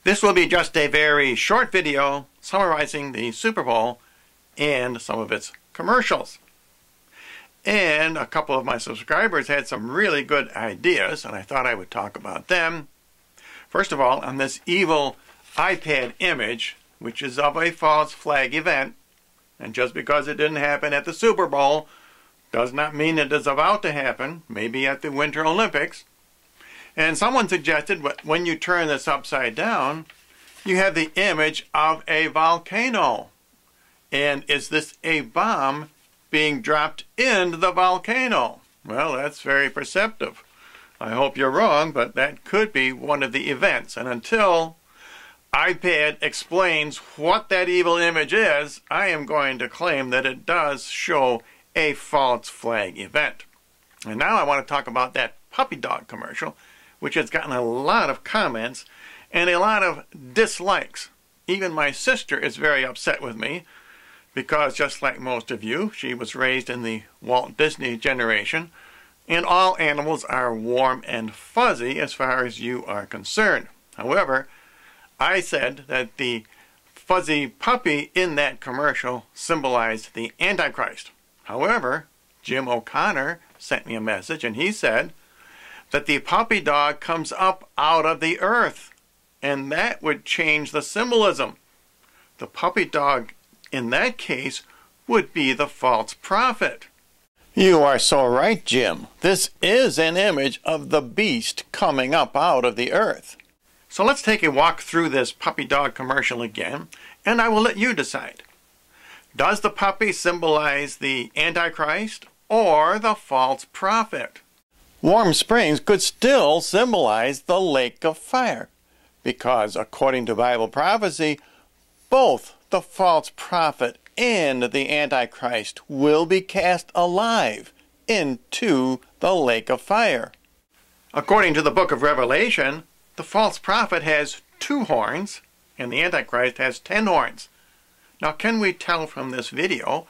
This will be just a very short video summarizing the Super Bowl and some of its commercials. And a couple of my subscribers had some really good ideas, and I thought I would talk about them. First of all, on this evil iPad image, which is of a false flag event, and just because it didn't happen at the Super Bowl does not mean it is about to happen, maybe at the Winter Olympics. And someone suggested when you turn this upside down, you have the image of a volcano. And is this a bomb being dropped into the volcano? Well, that's very perceptive. I hope you're wrong, but that could be one of the events. And until iPad explains what that evil image is, I am going to claim that it does show a false flag event. And now I want to talk about that puppy dog commercial, which has gotten a lot of comments and a lot of dislikes. Even my sister is very upset with me because, just like most of you, she was raised in the Walt Disney generation, and all animals are warm and fuzzy as far as you are concerned. However, I said that the fuzzy puppy in that commercial symbolized the Antichrist. However, Jim O'Connor sent me a message, and he said that the puppy dog comes up out of the earth, and that would change the symbolism. The puppy dog in that case would be the false prophet. You are so right, Jim. This is an image of the beast coming up out of the earth. So let's take a walk through this puppy dog commercial again, and I will let you decide. Does the puppy symbolize the Antichrist or the false prophet? Warm Springs could still symbolize the lake of fire, because according to Bible prophecy, both the false prophet and the Antichrist will be cast alive into the lake of fire. According to the book of Revelation, the false prophet has 2 horns and the Antichrist has 10 horns. Now, can we tell from this video,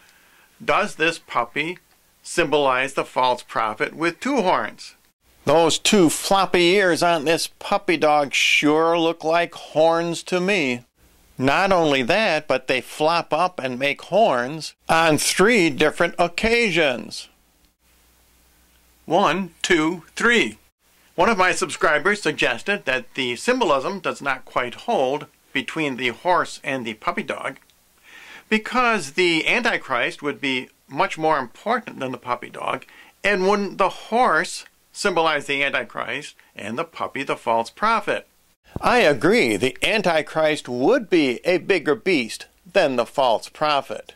does this puppy symbolize the false prophet with 2 horns? Those 2 floppy ears on this puppy dog sure look like horns to me. Not only that, but they flop up and make horns on 3 different occasions. 1, 2, 3. One of my subscribers suggested that the symbolism does not quite hold between the horse and the puppy dog, because the Antichrist would be much more important than the puppy dog, and wouldn't the horse symbolize the Antichrist and the puppy the false prophet? I agree, the Antichrist would be a bigger beast than the false prophet.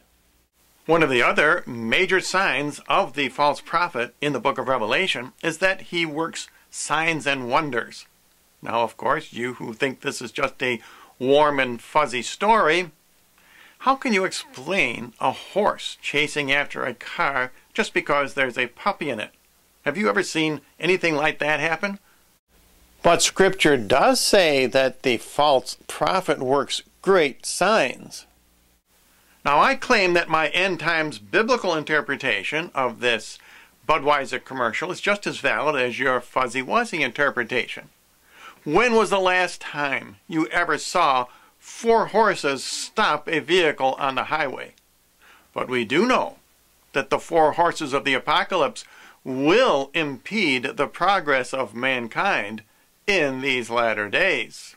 One of the other major signs of the false prophet in the book of Revelation is that he works signs and wonders. Now, of course, you who think this is just a warm and fuzzy story, how can you explain a horse chasing after a car just because there's a puppy in it? Have you ever seen anything like that happen? But Scripture does say that the false prophet works great signs. Now, I claim that my end times biblical interpretation of this Budweiser commercial is just as valid as your fuzzy wuzzy interpretation. When was the last time you ever saw 4 horses stop a vehicle on the highway? But we do know that the 4 horses of the apocalypse will impede the progress of mankind in these latter days.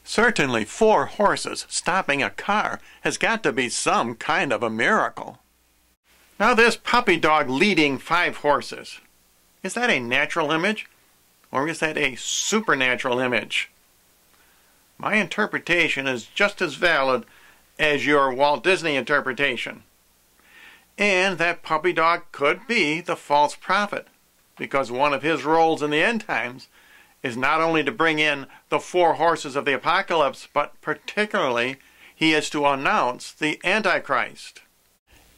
Certainly 4 horses stopping a car has got to be some kind of a miracle. Now, this puppy dog leading 5 horses, is that a natural image or is that a supernatural image? My interpretation is just as valid as your Walt Disney interpretation. And that puppy dog could be the false prophet, because one of his roles in the end times is not only to bring in the 4 horses of the apocalypse, but particularly he is to announce the Antichrist.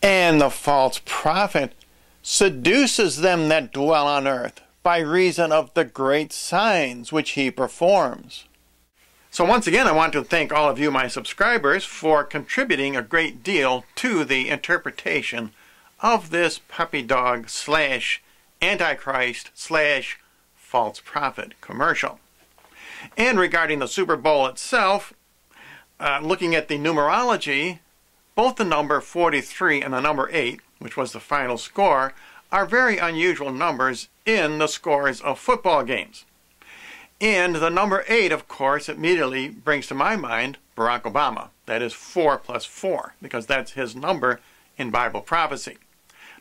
And the false prophet seduces them that dwell on earth by reason of the great signs which he performs. So once again, I want to thank all of you, my subscribers, for contributing a great deal to the interpretation of this puppy dog / Antichrist / false prophet commercial. And regarding the Super Bowl itself, looking at the numerology, both the number 43 and the number 8, which was the final score, are very unusual numbers in the scores of football games. And the number 8, of course, immediately brings to my mind Barack Obama. That is 4 plus 4, because that's his number in Bible prophecy.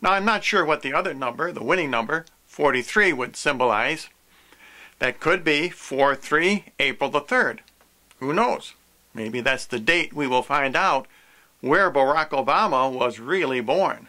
Now, I'm not sure what the other number, the winning number, 43, would symbolize. That could be 4-3, April the 3rd. Who knows? Maybe that's the date we will find out where Barack Obama was really born.